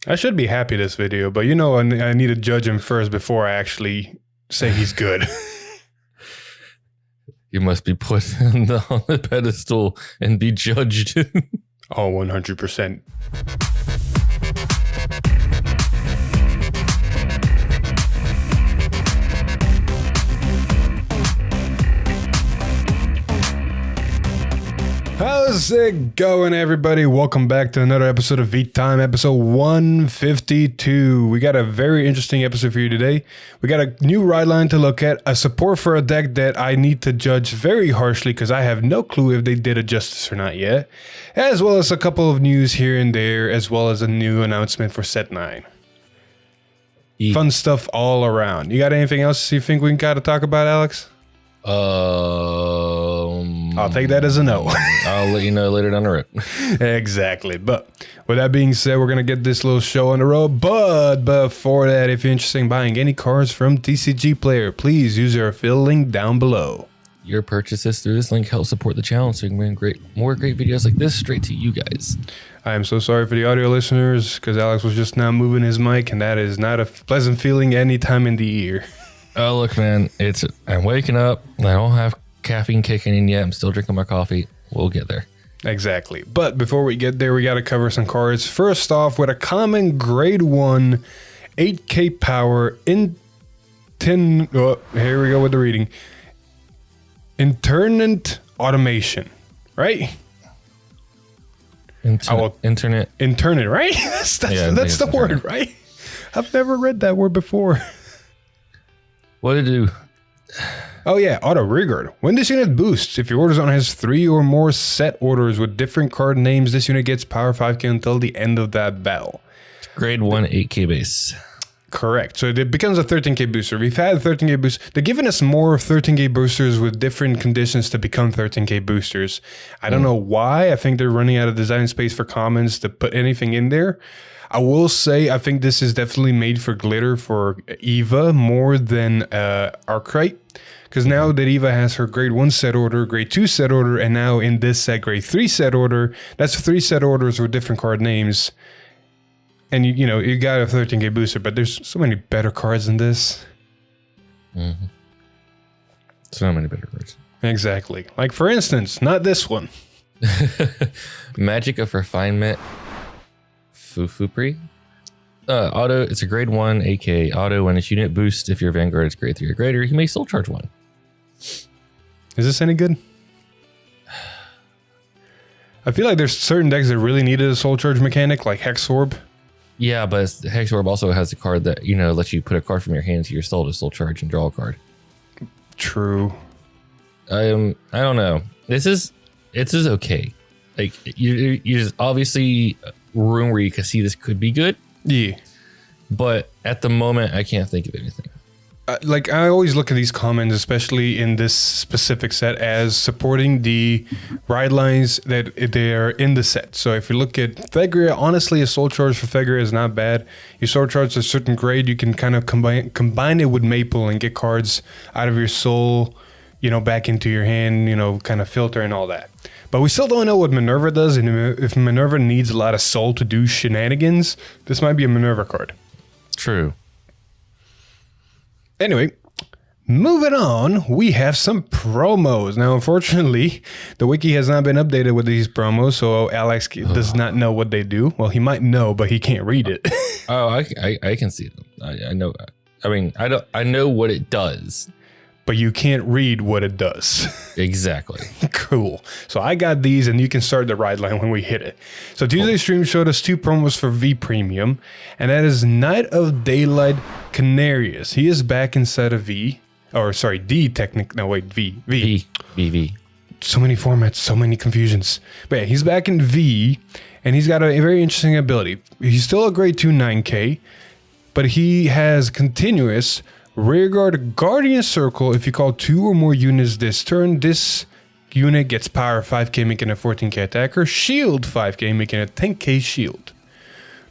I should be happy this video, but you know I need to judge him first before I actually say he's good. You must be put on the pedestal and be judged. Oh, 100%. How's it going, everybody? Welcome back to another episode of V-Time, episode 152. We got a very interesting episode for you today. We got a new ride line to look at, a support for a deck that I need to judge very harshly because I have no clue if they did it justice or not yet, as well as a couple of news here and there, as well as a new announcement for Set 9. Fun stuff all around. You got anything else you think we got to talk about, Alex? I'll take that as a no. I'll let you know later down the road. Exactly. But with that being said, we're going to get this little show on the road. But before that, if you're interested in buying any cards from TCG Player, please use our affiliate link down below. Your purchases through this link help support the channel so you can bring more great videos like this straight to you guys. I am so sorry for the audio listeners because Alex was just now moving his mic, and that is not a pleasant feeling any time in the ear. Oh, look, man, I'm waking up. I don't have caffeine kicking in yet. I'm still drinking my coffee. We'll get there. Exactly. But before we get there, we got to cover some cards. First off, with a common grade 1, 8k power, here we go with the reading. Internet automation, right? Internet, right? that's the word, right? I've never read that word before. What did it do? Oh yeah, auto rearguard. When this unit boosts, if your order zone has 3 or more set orders with different card names, this unit gets power 5k until the end of that battle. Grade 1, 8k base. Correct. So it becomes a 13k booster. We've had 13k boost. They're giving us more 13k boosters with different conditions to become 13k boosters. I don't know why. I think they're running out of design space for commons to put anything in there. I will say I think this is definitely made for glitter for Eva more than Arkwright. Because now that Eva has her grade 1 set order, grade 2 set order, and now in this set, grade 3 set order, that's 3 set orders with different card names. And you got a 13k booster, but there's so many better cards than this. Mm-hmm. So many better cards. Exactly. Like, for instance, not this one. Magic of Refinement. Fufupri. Auto, it's a grade 1 AK auto. When its unit boosts, if your Vanguard is grade 3 or greater, you may soul charge 1. Is this any good? I feel like there's certain decks that really needed a soul charge mechanic, like Hex Orb. Yeah, but Hex Orb also has a card that, lets you put a card from your hand to your soul to soul charge and draw a card. True. I don't know. This is okay. Like, there's obviously room where you can see this could be good. Yeah. But at the moment, I can't think of anything. I always look at these comments, especially in this specific set, as supporting the ride lines that they are in the set. So if you look at Thegria, honestly, a soul charge for Thegria is not bad. You soul charge a certain grade, you can kind of combine it with Maple and get cards out of your soul, back into your hand, kind of filter and all that. But we still don't know what Minerva does, and if Minerva needs a lot of soul to do shenanigans, this might be a Minerva card. True. Anyway, moving on, we have some promos. Now, unfortunately, the wiki has not been updated with these promos, so Alex does not know what they do. Well, he might know, but he can't read it. Oh, I can see them. I know. I mean, I know what it does. But you can't read what it does. Exactly. Cool. So I got these, and you can start the ride line when we hit it. So Tuesday's stream showed us 2 promos for V Premium, and that is Night of Daylight Canarius. He is back inside of V. Or, sorry, D technic. No, wait, V. V. So many formats, so many confusions. But yeah, he's back in V, and he's got a very interesting ability. He's still a grade 2 9k, but he has continuous Rearguard Guardian Circle. If you call 2 or more units this turn, this unit gets power 5k, making a 14k attacker. Shield 5k, making a 10k shield.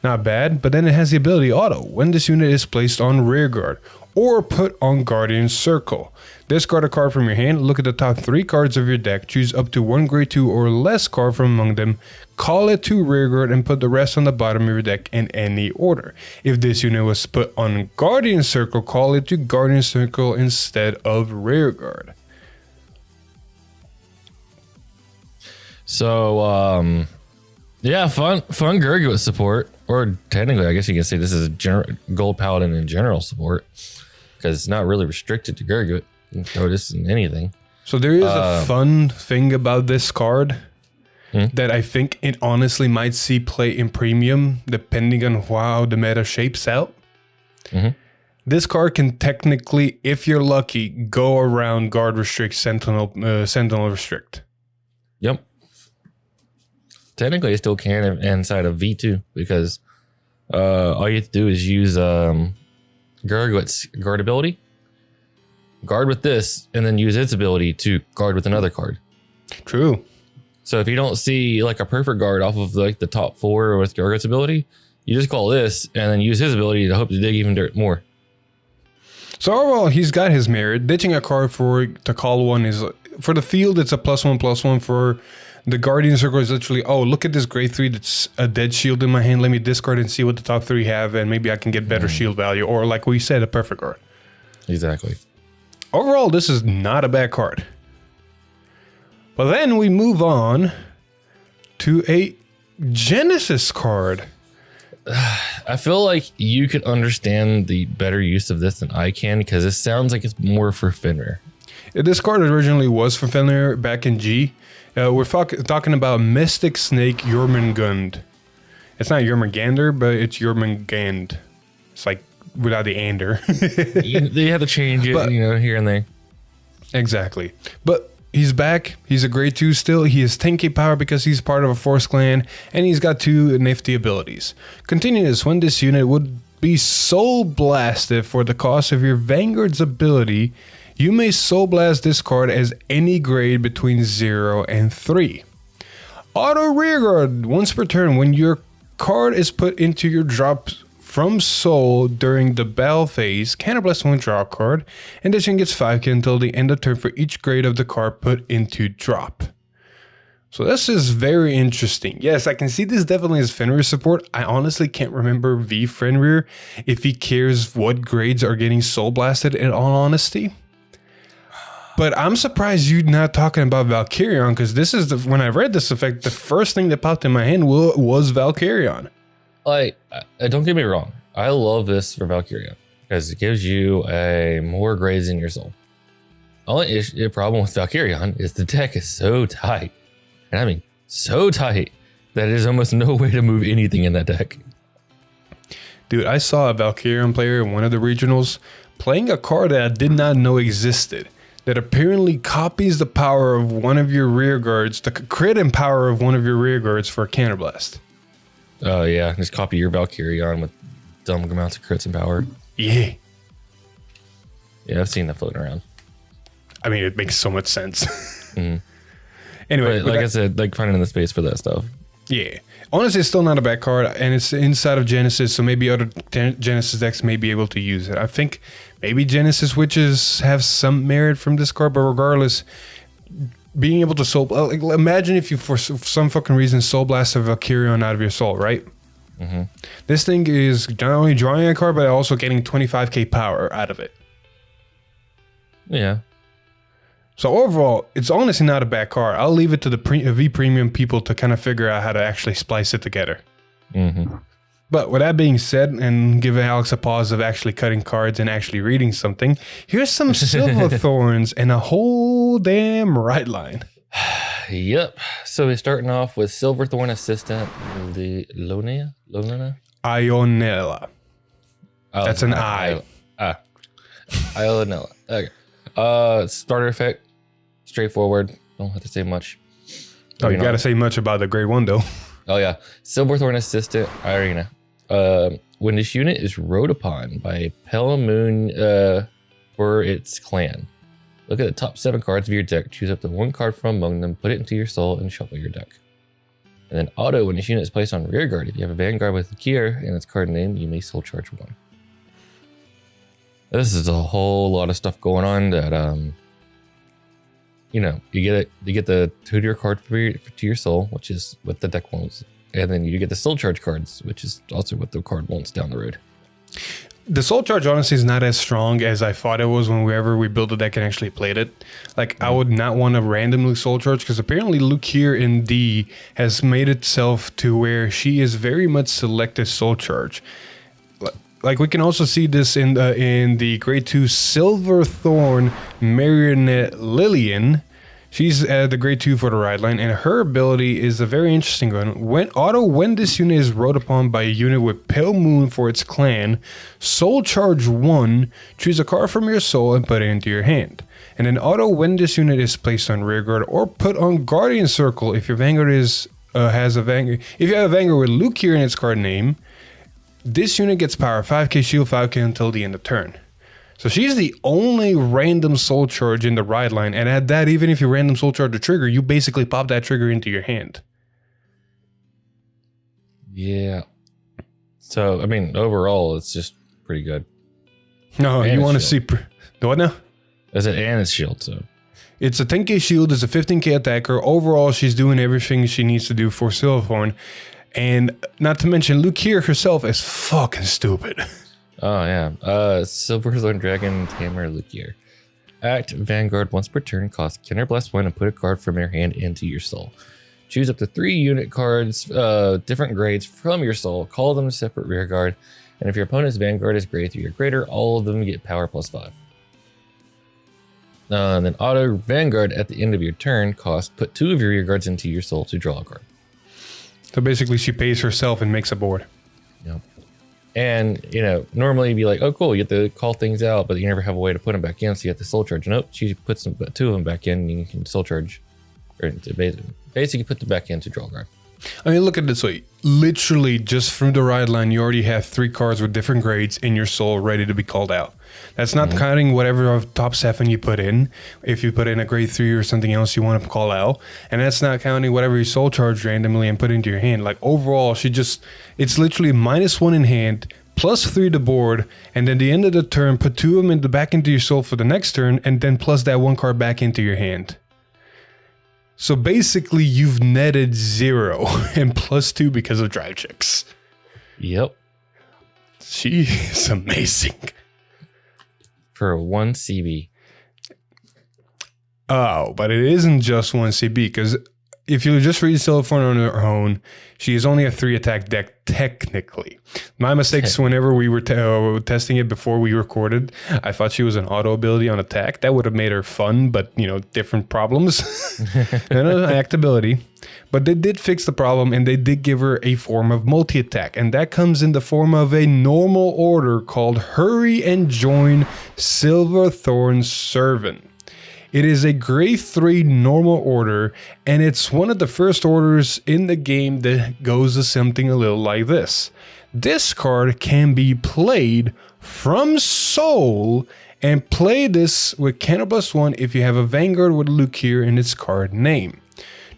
Not bad, but then it has the ability auto. When this unit is placed on rearguard or put on Guardian Circle. Discard a card from your hand, look at the top 3 cards of your deck, choose up to 1 grade 2 or less card from among them, call it to rearguard and put the rest on the bottom of your deck in any order. If this unit was put on Guardian Circle, call it to Guardian Circle instead of rearguard. So, yeah, fun Gurgit support. Or technically, I guess you can say this is a Gold Paladin in general support. Because it's not really restricted to Gurgit. You can throw this in anything. So there is a fun thing about this card that I think it honestly might see play in premium, depending on how the meta shapes out. This card can technically, if you're lucky, go around Guard Restrict, Sentinel Restrict. Yep. Technically, it still can inside of V2 because all you have to do is use Gurgit's guard ability, guard with this, and then use its ability to guard with another card. True. So if you don't see like a perfect guard off of like the top 4 with Gurgit's ability, you just call this and then use his ability to hope to dig even more. So overall, he's got his merit. Ditching a card to call one is, for the field, it's a +1/+1. For the Guardian Circle is literally, oh, look at this grade 3 that's a dead shield in my hand. Let me discard and see what the top 3 have, and maybe I can get better shield value. Or like we said, a perfect card. Exactly. Overall, this is not a bad card. But then we move on to a Genesis card. I feel like you could understand the better use of this than I can because it sounds like it's more for Fenrir. This card originally was for Fenrir back in G. We're talking about Mystic Snake Jormungand. It's not Jormungandr, but it's Jormungand. It's like without the ander. They have to change it, here and there. Exactly. But he's back. He's a grade 2 still. He has 10k power because he's part of a Force clan, and he's got 2 nifty abilities. Continuous, when this unit would be soul blasted for the cost of your Vanguard's ability, you may soul blast this card as any grade between 0 and 3. Auto rearguard, once per turn, when your card is put into your drop from soul during the battle phase, counterblast 1 draw card, and this one gets 5k until the end of turn for each grade of the card put into drop. So this is very interesting. Yes, I can see this definitely as Fenrir support. I honestly can't remember V Fenrir if he cares what grades are getting soul blasted, in all honesty. But I'm surprised you're not talking about Valkyrion, because this is when I read this effect, the first thing that popped in my hand was Valkyrion. Like, don't get me wrong. I love this for Valkyrion because it gives you a more grades in your soul. Only problem with Valkyrion is the deck is so tight. And I mean, so tight that there's almost no way to move anything in that deck. Dude, I saw a Valkyrion player in one of the regionals playing a card that I did not know existed, that apparently copies the power of one of your rear guards, the crit and power of one of your rear guards for a counterblast. Oh yeah, just copy your Valkyrion with dumb amounts of crits and power. Yeah. Yeah, I've seen that floating around. I mean, it makes so much sense. Mm-hmm. Anyway, but like I said, like finding the space for that stuff. Yeah. Honestly, it's still not a bad card, and it's inside of Genesis, so maybe other Genesis decks may be able to use it. I think maybe Genesis Witches have some merit from this card, but regardless, being able to soul... Like, imagine if you, for some fucking reason, soul blast a Valkyrion out of your soul, right? Mm-hmm. This thing is not only drawing a card, but also getting 25k power out of it. Yeah. So overall, it's honestly not a bad card. I'll leave it to the V Premium people to kind of figure out how to actually splice it together. Mm-hmm. But with that being said, and giving Alex a pause of actually cutting cards and actually reading something, here's some Silverthorns and a whole damn right line. Yep. So we're starting off with Silverthorne Assistant, the Lona? Ionella. Oh, that's an I. Ionella. Okay. Starter effect, straightforward. Don't have to say much. Oh, you gotta say much about the grade 1 though. Oh yeah, Silverthorne Assistant Arena. When this unit is rode upon by a Pale Moon for its clan, look at the top 7 cards of your deck. Choose up to 1 card from among them, put it into your soul, and shuffle your deck. And then auto, when this unit is placed on rear guard, if you have a Vanguard with Luquier in its card name, you may soul charge 1. This is a whole lot of stuff going on that, you get the 2-tier card to your soul, which is what the deck wants. And then you get the soul charge cards, which is also what the card wants down the road. The soul charge honestly is not as strong as I thought it was whenever we built the deck and actually played it. Like, I would not want to randomly soul charge, because apparently Luquier in D has made itself to where she is very much selective soul charge. Like, we can also see this in the grade 2 Silverthorne Marionette Lillian. She's the grade 2 for the ride line, and her ability is a very interesting one. When this unit is rode upon by a unit with Pale Moon for its clan, soul charge 1, choose a card from your soul and put it into your hand. And then when this unit is placed on rear guard or put on Guardian Circle, if your Vanguard has a Vanguard, if you have a Vanguard with Luquier in its card name, this unit gets power 5k shield 5k until the end of turn. So she's the only random soul charge in the ride line, and at that, even if you random soul charge the trigger, you basically pop that trigger into your hand. Yeah. So, I mean, overall, it's just pretty good. No, and you want to see... What now? Is it and it's shield, so... It's a 10k shield, it's a 15k attacker. Overall, she's doing everything she needs to do for Silverthorne. And not to mention, Luquier herself is fucking stupid. Oh, yeah. Silverthorne Dragon Tamer Luquier. Act Vanguard once per turn, cost Counterblast 1 and put a card from your hand into your soul. Choose up to 3 unit cards, different grades from your soul. Call them separate rear guard. And if your opponent's Vanguard is grade 3 or greater, all of them get power +5. And then auto Vanguard at the end of your turn, put 2 of your rear guards into your soul to draw a card. So basically, she pays herself and makes a board. Yep. And, normally you'd be like, oh, cool, you get to call things out, but you never have a way to put them back in, so you have to soul charge. Nope, she puts 2 of them back in, and you can soul charge. Or basically put them back in to draw a card. I mean, look at it this way. Literally, just from the ride line, you already have 3 cards with different grades in your soul ready to be called out. That's not counting whatever of top 7 you put in. If you put in a grade 3 or something else you want to call out. And that's not counting whatever you soul charge randomly and put into your hand. Like, overall, it's literally -1 in hand, +3 to board, and then the end of the turn, put 2 of them back into your soul for the next turn, and then plus that 1 card back into your hand. So basically, you've netted 0 and +2 because of drive checks. Yep. She is amazing. For 1 CB. Oh, but it isn't just 1 CB, because if you just read Silverthorne on her own, she is only a 3 attack deck technically. My mistakes whenever we were testing it before we recorded, I thought she was an auto ability on attack. That would have made her fun, but different problems. And an act ability. But they did fix the problem, and they did give her a form of multi-attack, and that comes in the form of a normal order called Hurry and Join Silverthorne Servant. It is a grade 3 normal order, and it's one of the first orders in the game that goes to something a little like this. This card can be played from Soul, and play this with Counterblast 1 if you have a Vanguard with Luquier in its card name.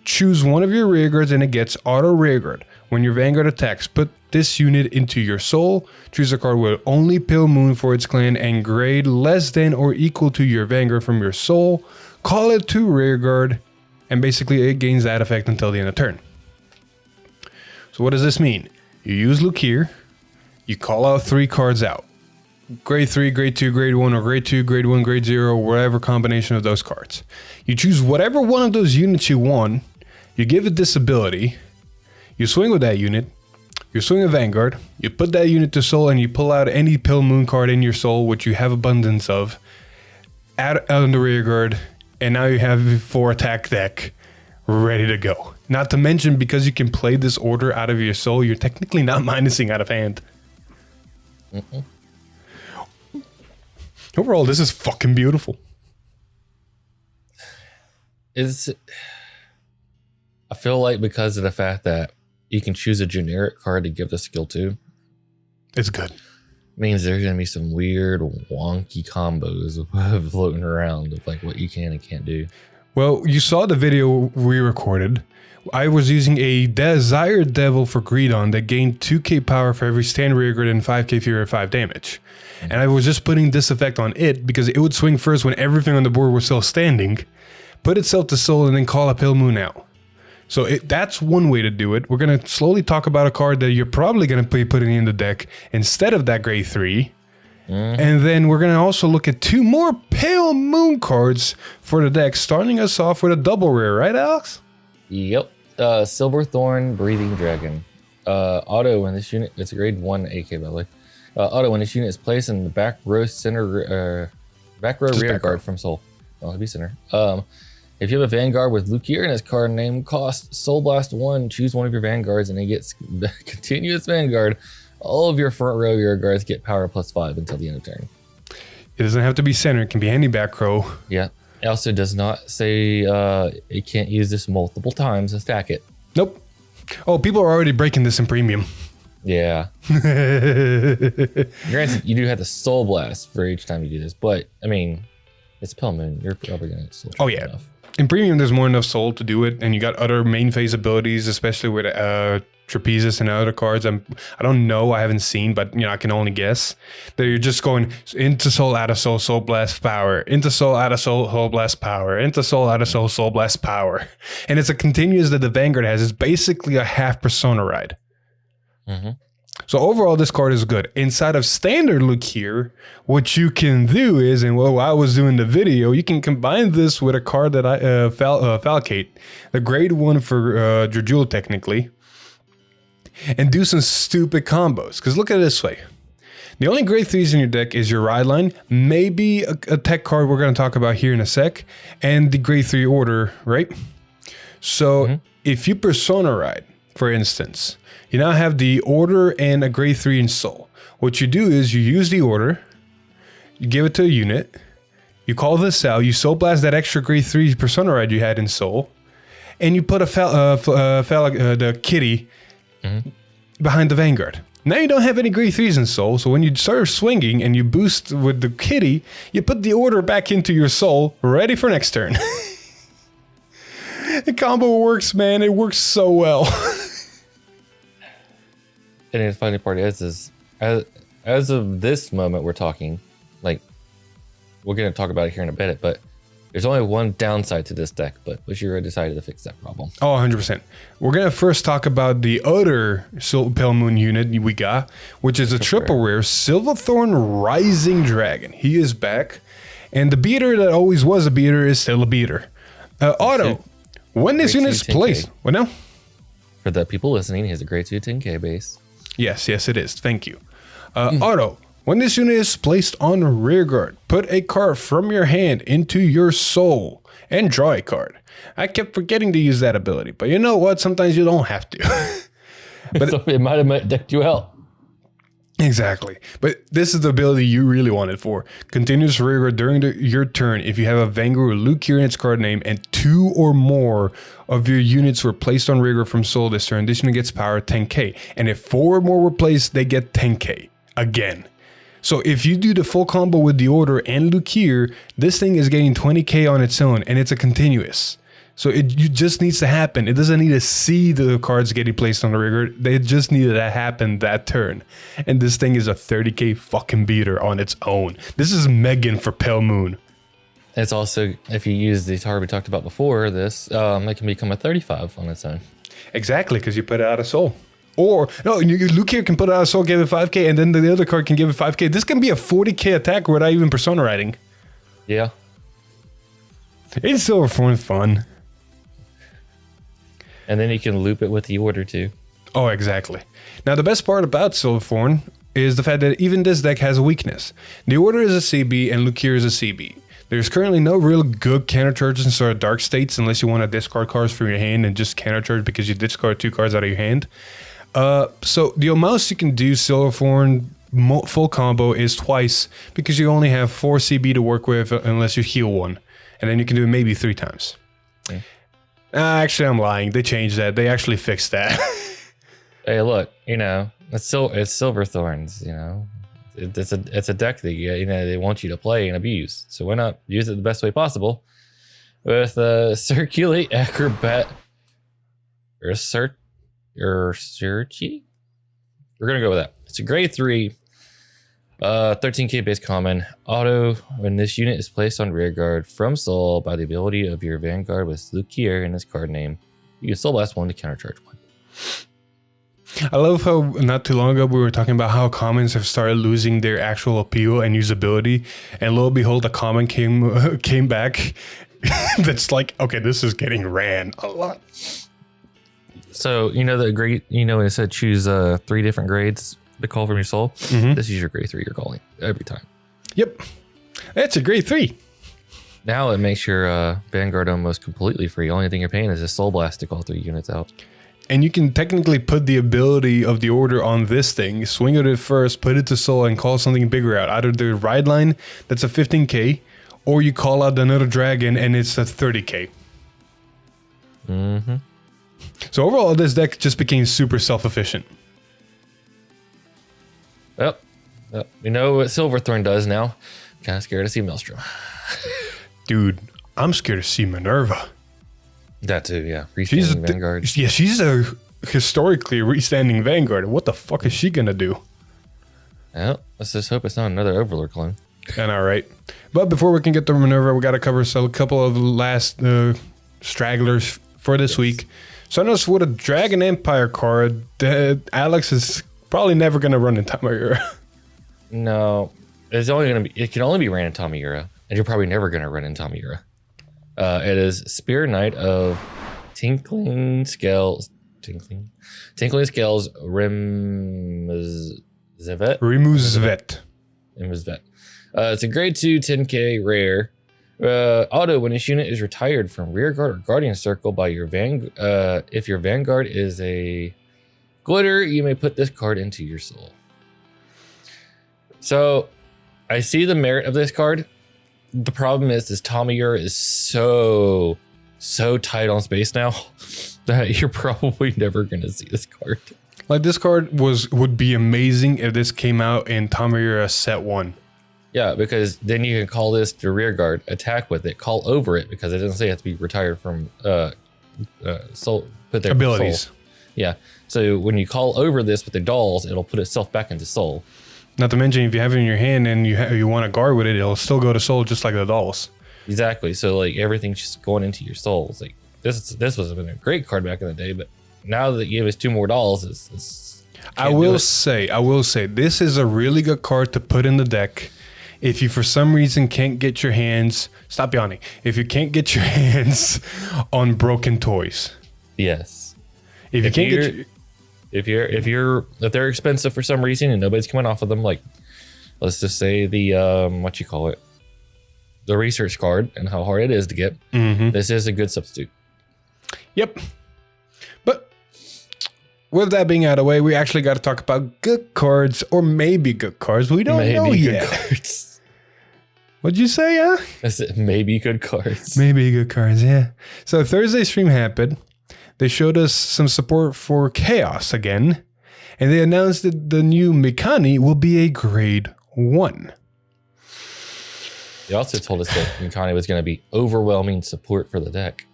Choose one of your rear guards and it gets auto rear guard. When your Vanguard attacks, put this unit into your soul. Choose a card with only Pale Moon for its clan and grade less than or equal to your Vanguard from your soul. Call it to rear guard, and basically it gains that effect until the end of turn. So what does this mean? You use Luquier, you call out 3 cards out. Grade 3, grade 2, grade 1, or grade 2, grade 1, grade 0, whatever combination of those cards. You choose whatever one of those units you want, you give it this ability, you swing with that unit, you swing a Vanguard, you put that unit to soul, and you pull out any Pale Moon card in your soul, which you have abundance of, add on the rear guard, and now you have a 4 attack deck ready to go. Not to mention, because you can play this order out of your soul, you're technically not minusing out of hand. Overall, this is fucking beautiful. I feel like because of the fact that you can choose a generic card to give the skill to, It's good. means there's going to be some weird, wonky combos floating around of like what you can and can't do. Well, you saw the video we recorded. I was using a Desired Devil for Greedon that gained 2k power for every stand rearguard and 5k fury or 5 damage. And I was just putting this effect on it because it would swing first when everything on the board was still standing, put itself to soul, and then call a Pale Moon out. So that's one way to do it. We're going to slowly talk about a card that you're probably going to be putting in the deck instead of that grade 3. And then we're going to also look at 2 more Pale Moon cards for the deck, starting us off with a double rare, right, Alex? Yep. Silverthorne, Breathing Dragon. Auto when this unit, it's a grade 1 AK by the way. Auto when this unit is placed in the back row rear guard from Soul. Oh, it'd be center. If you have a Vanguard with Luquier in its card name, cost Soul Blast 1, choose one of your Vanguards and it gets continuous Vanguard. All of your front row rear guards get power +5 until the end of turn. It doesn't have to be center. It can be any back row. Yeah. It also does not say it can't use this multiple times and stack it. Nope. Oh, people are already breaking this in premium. Yeah. Granted, you do have to Soul Blast for each time you do this, but I mean, it's Pale Moon. You're probably going to Soul Blast. Oh, yeah. Enough. In premium, there's more enough soul to do it, and you got other main phase abilities, especially with Trapezus and other cards. I don't know, I haven't seen, but I can only guess that you're just going into soul, out of soul, soul blast power, into soul, out of soul, soul blast power, into soul, out of soul, soul blast power, and it's a continuous that the Vanguard has. It's basically a half persona ride. Mm-hmm. So overall, this card is good. Inside of standard Luquier, what you can do is, and while I was doing the video, you can combine this with a card that Falcate, the grade 1 for Dredule technically, and do some stupid combos. Because look at it this way. The only grade 3s in your deck is your Ride Line, maybe a tech card we're going to talk about here in a sec, and the grade 3 order, right? So if you Persona Ride, for instance, you now have the order and a grade 3 in soul. What you do is you use the order, you give it to a unit, you call this out, you soul blast that extra grade 3 Persona Ride you had in soul, and you put the kitty behind the Vanguard. Now you don't have any grade 3s in soul, so when you start swinging and you boost with the kitty, you put the order back into your soul, ready for next turn. The combo works, man. It works so well. And the funny part is as of this moment we're talking, like, we're going to talk about it here in a bit, but there's only one downside to this deck, but Luquier decided to fix that problem. Oh, 100%. We're going to first talk about the other Pale Moon unit we got, which is a triple rare Silverthorne Rising Dragon. He is back, and the beater that always was a beater is still a beater. Auto, when this unit is placed... What now? For the people listening, he has a grade 2 10k base. Yes, it is. Thank you. Auto, when this unit is placed on rearguard, put a card from your hand into your soul and draw a card. I kept forgetting to use that ability, but you know what? Sometimes you don't have to. But so it might have decked you out. Exactly. But this is the ability you really wanted for. Continuous rearguard during your turn if you have a Vanguard or Luquier in its card name and 2 or more of your units were placed on rearguard from soul this turn. This unit gets power 10k. And if 4 or more were placed, they get 10k again. So if you do the full combo with the order and Luquier, this thing is getting 20k on its own, and it's a continuous. So it just needs to happen. It doesn't need to see the cards getting placed on the rearguard. They just need to happen that turn. And this thing is a 30k fucking beater on its own. This is Megan for Pale Moon. It's also, if you use the card we talked about before this, it can become a 35 on its own. Exactly, because you put it out of soul. Or, no, Luquier can put it out of soul, give it 5k, and then the other card can give it 5k. This can be a 40k attack without even Persona Riding. Yeah. It's so fun. And then you can loop it with the order too. Oh, exactly. Now, the best part about Silverthorne is the fact that even this deck has a weakness. The order is a CB and Luquier is a CB. There's currently no real good counter charges in sort of dark states unless you want to discard cards from your hand and just counter charge because you discard 2 cards out of your hand. So the most you can do Silverthorne full combo is twice because you only have 4 CB to work with unless you heal 1. And then you can do it maybe 3 times. Yeah. Actually, I'm lying. They changed that. They actually fixed that. Hey, look, it's Silverthorns, It's a deck that they want you to play and abuse. So why not use it the best way possible? with Circulate Acrobat or Searchy. We're gonna go with that. It's a grade 3, 13k base common auto. When this unit is placed on rear guard from soul by the ability of your Vanguard with Luquier in its card name, you can soul blast 1 to countercharge 1. I love how not too long ago we were talking about how commons have started losing their actual appeal and usability, and lo and behold, a common came back. That's like, okay, this is getting ran a lot. So the grade, when it said choose 3 different grades to call from your soul. This is your grade 3 you're calling every time. Yep, that's a grade 3. Now it makes your Vanguard almost completely free. Only thing you're paying is a soul blast to call 3 units out. And you can technically put the ability of the order on this thing, swing at it first, put it to soul, and call something bigger out. Either the ride line, that's a 15k, or you call out another dragon and it's a 30k. So overall, this deck just became super self-efficient. Yep. We know what Silverthorne does now. Kind of scared to see Maelstrom. Dude, I'm scared to see Minerva. That too, yeah. She's a Vanguard. Yeah, she's a historically restanding Vanguard. What the fuck is she gonna do? Well, let's just hope it's not another Overlord clone. And all right. But before we can get to Minerva, we got to cover a couple of the last stragglers for this week. So I noticed with a Dragon Empire card that Alex is probably never going to run in Tamariura. No, it can only be ran in Tamariura, and you're probably never going to run in Tamariura. It is Spear Knight of Tinkling Scales, Rimuzvet. It's a grade 2 10k rare. Auto, when this unit is retired from rear guard or guardian circle by your if your Vanguard is a glitter, you may put this card into your soul. So I see the merit of this card. The problem is this Tamariura is so tight on space now that you're probably never going to see this card. Like, this card would be amazing if this came out in Tamariura set 1. Yeah, because then you can call this to rear guard, attack with it, call over it, because it doesn't say it has to be retired from soul. Put their abilities. Soul. Yeah, so when you call over this with the dolls, it'll put itself back into soul. Not to mention, if you have it in your hand and you want to guard with it, it'll still go to soul just like the dolls. Exactly. So like everything's just going into your soul. It's like this was been a great card back in the day, but now that you give us 2 more dolls, I will say this is a really good card to put in the deck. If you for some reason can't get your hands, stop yawning. If you can't get your hands on broken toys. Yes. If they're expensive for some reason and nobody's coming off of them, like let's just say the the research card and how hard it is to get, this is a good substitute. Yep. But with that being out of the way, we actually got to talk about good cards, or maybe good cards. We don't know yet. Cards. What'd you say, huh? I said maybe good cards. Maybe good cards, yeah. So Thursday stream happened. They showed us some support for Kheios again, and they announced that the new Mikani will be a grade 1. They also told us that Mikani was going to be overwhelming support for the deck.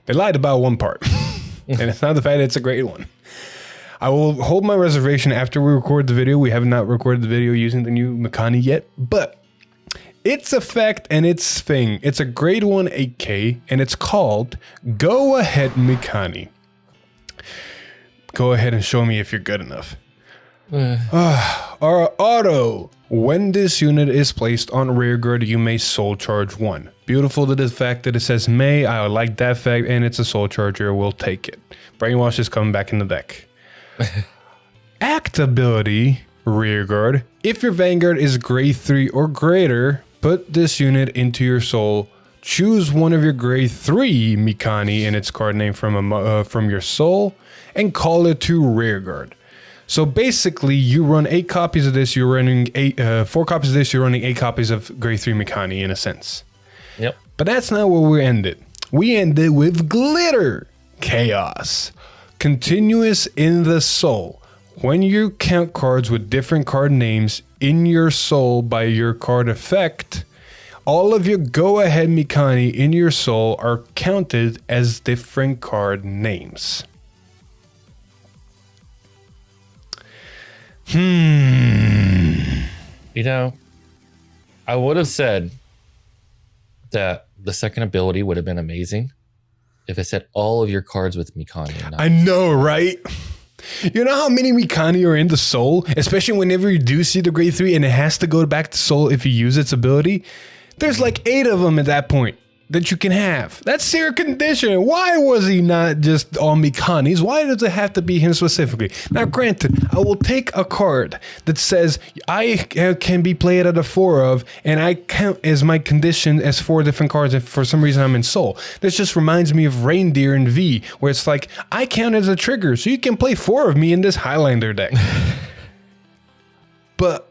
They lied about one part, and it's not the fact that it's a grade 1. I will hold my reservation after we record the video. We have not recorded the video using the new Mikani yet, but its effect and its thing, it's a grade 1 8K, and it's called Go Ahead Mikani. Go ahead and show me if you're good enough. Our auto. When this unit is placed on rear guard, you may soul charge 1. Beautiful to the fact that it says may. I like that fact, and it's a soul charger. We'll take it. Brainwash is coming back in the deck. Act ability, rear guard. If your Vanguard is grade 3 or greater, put this unit into your soul. Choose one of your grade 3 Mikani in its card name from your soul and call it to rear guard. So basically, you run 8 copies of this. You're running 4 copies of this. You're running 8 copies of grade 3 Mikani in a sense. Yep. But that's not where we ended. We ended with Glitter Kheios. Continuous in the soul. When you count cards with different card names in your soul by your card effect, All of your go-ahead Mikani in your soul are counted as different card names. You know, I would have said that the second ability would have been amazing if it said all of your cards with Mikani. I know, right? You know how many Mikani are in the soul? Especially whenever you do see the grade 3 and it has to go back to soul if you use its ability. There's like 8 of them at that point that you can have. That's your condition. Why was he not just all Mikani's? Why does it have to be him specifically? Now, granted, I will take a card that says I can be played out of 4 of, and I count as my condition as 4 different cards if for some reason I'm in soul. This just reminds me of Reindeer in V, where it's like, I count as a trigger, so you can play 4 of me in this Highlander deck. But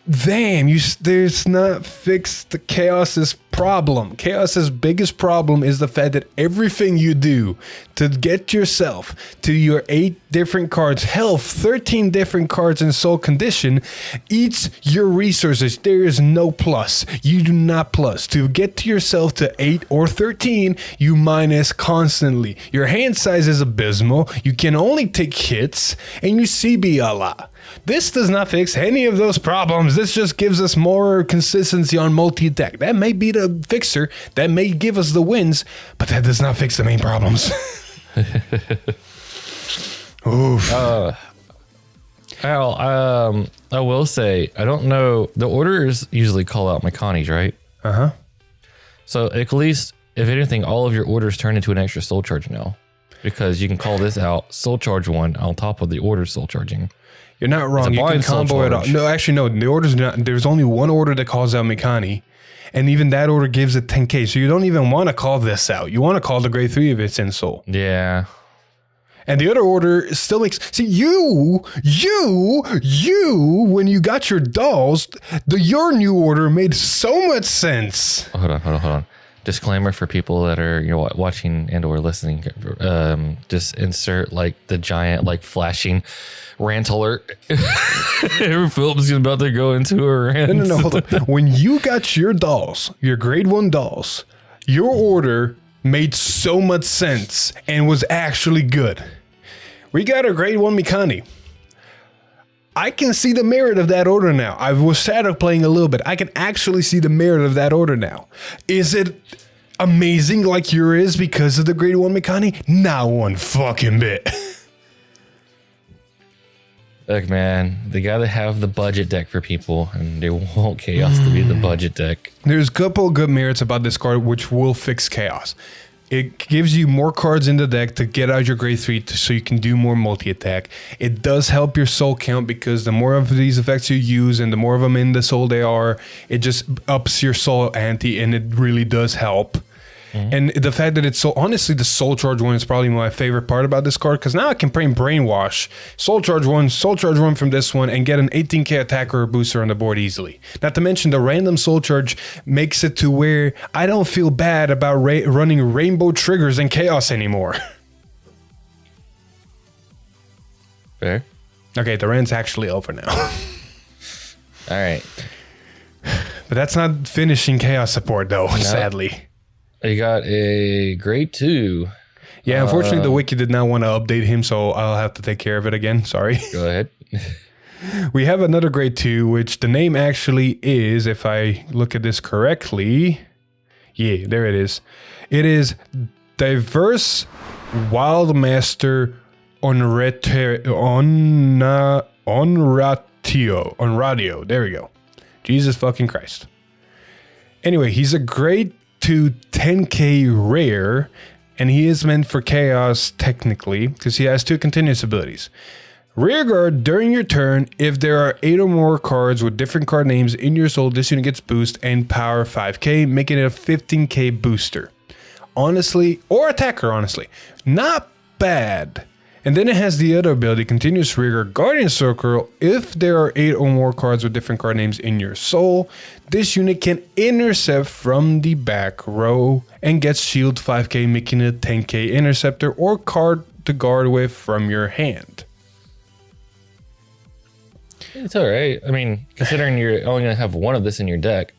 damn, there's not fixed the Kheios' problem. Kheios' biggest problem is the fact that everything you do to get yourself to your 8 different cards, hell, 13 different cards in soul condition, eats your resources. There is no plus. You do not plus. To get to yourself to 8 or 13, you minus constantly. Your hand size is abysmal. You can only take hits, and you CB a lot. This does not fix any of those problems. This just gives us more consistency on multi-attack. That may be the fixer. That may give us the wins, but that does not fix the main problems. Oof. Al, I will say, I don't know. The orders usually call out Mikani's, right? Uh-huh. So at least, if anything, all of your orders turn into an extra soul charge now. Because you can call this out, soul charge 1 on top of the order soul charging. You're not wrong. You can combo it all. No, actually, no. The order's not. There's only one order that calls out Mikani, and even that order gives it 10k. So you don't even want to call this out. You want to call the grade 3 if it's in soul. Yeah. And the other order still makes. See, you, when you got your dolls, your new order made so much sense. Hold on. Disclaimer for people that are watching and or listening. Just insert like the giant like flashing rant alert. Philip's about to go into a rant. No, hold on. When you got your dolls, your grade 1 dolls, your order made so much sense and was actually good. We got a grade 1 Mikani. I can see the merit of that order now. I was shadow playing a little bit. I can actually see the merit of that order now. Is it amazing like yours is because of the grade 1 Mikani? Not one fucking bit. Look, man, they gotta have the budget deck for people, and they want Kheios to be the budget deck. There's a couple of good merits about this card, which will fix Kheios. It gives you more cards in the deck to get out your grade 3 so you can do more multi-attack. It does help your soul count because the more of these effects you use and the more of them in the soul they are, it just ups your soul ante, and it really does help. And the fact that it's so, honestly, the Soul Charge 1 is probably my favorite part about this card because now I can Brainwash, Soul Charge 1 from this one, and get an 18k attacker or booster on the board easily. Not to mention the random Soul Charge makes it to where I don't feel bad about running rainbow triggers in Kheios anymore. Fair. Okay, the rant's actually over now. All right. But that's not finishing Kheios support though, sadly. You got a grade 2. Yeah, unfortunately, the wiki did not want to update him, so I'll have to take care of it again. Sorry. Go ahead. We have another grade 2, which the name actually is, if I look at this correctly, yeah, there it is. It is Diverse Wildmaster Onratio. There we go. Jesus fucking Christ. Anyway, he's a grade 2 10k rare, and he is meant for Kheios technically because he has 2 continuous abilities. Rearguard during your turn. If there are 8 or more cards with different card names in your soul, this unit gets boost and power 5k, making it a 15k booster. Honestly, or attacker, honestly, not bad. And then it has the other ability, Continuous Rearguard Guardian Circle. If there are 8 or more cards with different card names in your soul, this unit can intercept from the back row and gets shield 5k, making it a 10k interceptor or card to guard with from your hand. It's all right. I mean, considering you're only going to have one of this in your deck.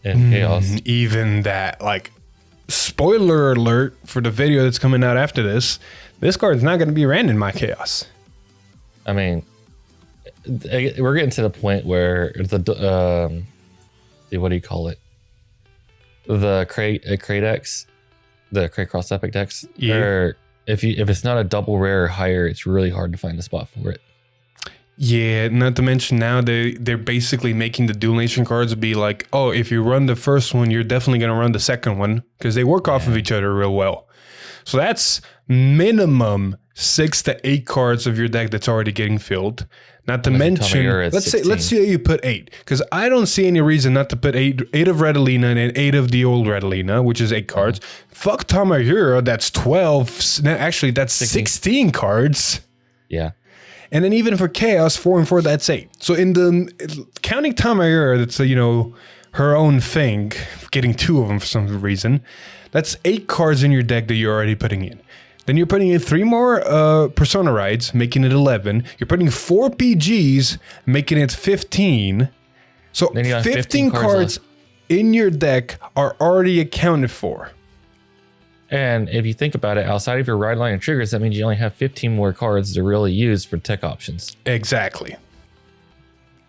in Chaos. Even that, like, spoiler alert for the video that's coming out after this card's not going to be ran in my Chaos. I mean, we're getting to the point where what do you call it? The crate decks, the crate cross epic decks. Yeah. If it's not a double rare or higher, it's really hard to find a spot for it. Yeah, not to mention now they're basically making the dual nation cards be like, oh, if you run the first one, you're definitely going to run the second one because they work off of each other real well. So that's minimum 6 to 8 cards of your deck that's already getting filled. Not to mention, let's say you put 8, because I don't see any reason not to put 8 of Redalina and 8 of the old Redalina, which is 8 cards. Fuck Tamayura, that's 12. Actually, that's 16 cards. Yeah. And then even for Chaos, 4 and 4, that's 8. So in the counting Tamayura, that's her own thing, getting 2 of them for some reason. That's 8 cards in your deck that you're already putting in. Then you're putting in 3 more Persona Rides, making it 11. You're putting 4 PGs, making it 15. So 15 cards in your deck are already accounted for. And if you think about it, outside of your ride line and triggers, that means you only have 15 more cards to really use for tech options. Exactly.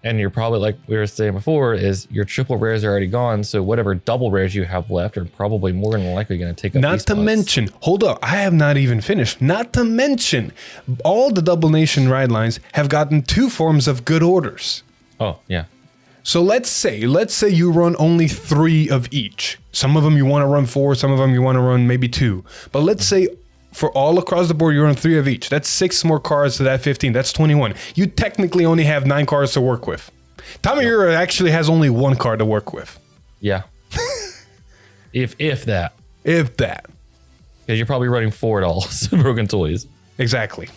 And you're probably, like we were saying before, is your triple rares are already gone. So whatever double rares you have left are probably more than likely going to take up. Not to mention, hold up, I have not even finished. Not to mention, all the double nation ride lines have gotten 2 forms of good orders. Oh, yeah. So let's say you run only 3 of each. Some of them you want to run 4, some of them you want to run maybe 2. But let's say for all across the board, you run 3 of each. That's 6 more cards to that 15. That's 21. You technically only have 9 cards to work with. Tamayura actually has only 1 card to work with. Yeah. if that. If that. Because you're probably running 4 at all. Broken toys. Exactly.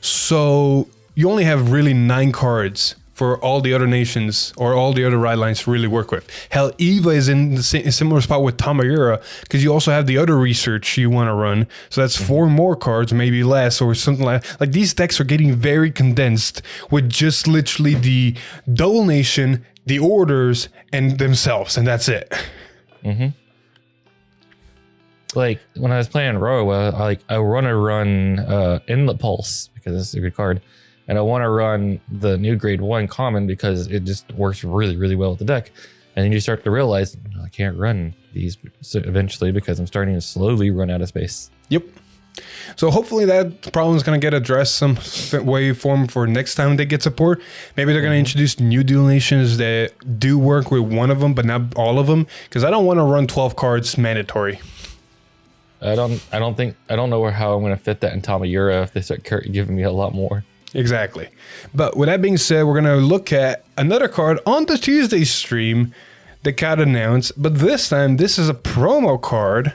So you only have really 9 cards for all the other nations or all the other ride lines to really work with. Hell, Eva is in the similar spot with Tamayura because you also have the other research you want to run. So that's 4 more cards, maybe less or something like these decks are getting very condensed with just literally the double nation, the orders, and themselves, and that's it. Mm-hmm. Like when I was playing Row, I want to run Inlet Pulse because it's a good card. And I want to run the new grade 1 common because it just works really, really well with the deck. And then you start to realize, I can't run these eventually because I'm starting to slowly run out of space. Yep. So hopefully that problem is going to get addressed some way, form for next time they get support. Maybe they're going to introduce new dual nations that do work with one of them, but not all of them. Because I don't want to run 12 cards mandatory. I don't know how I'm going to fit that in Tamayura if they start giving me a lot more. Exactly. But with that being said, we're going to look at another card on the Tuesday stream that got announced. But this time, this is a promo card,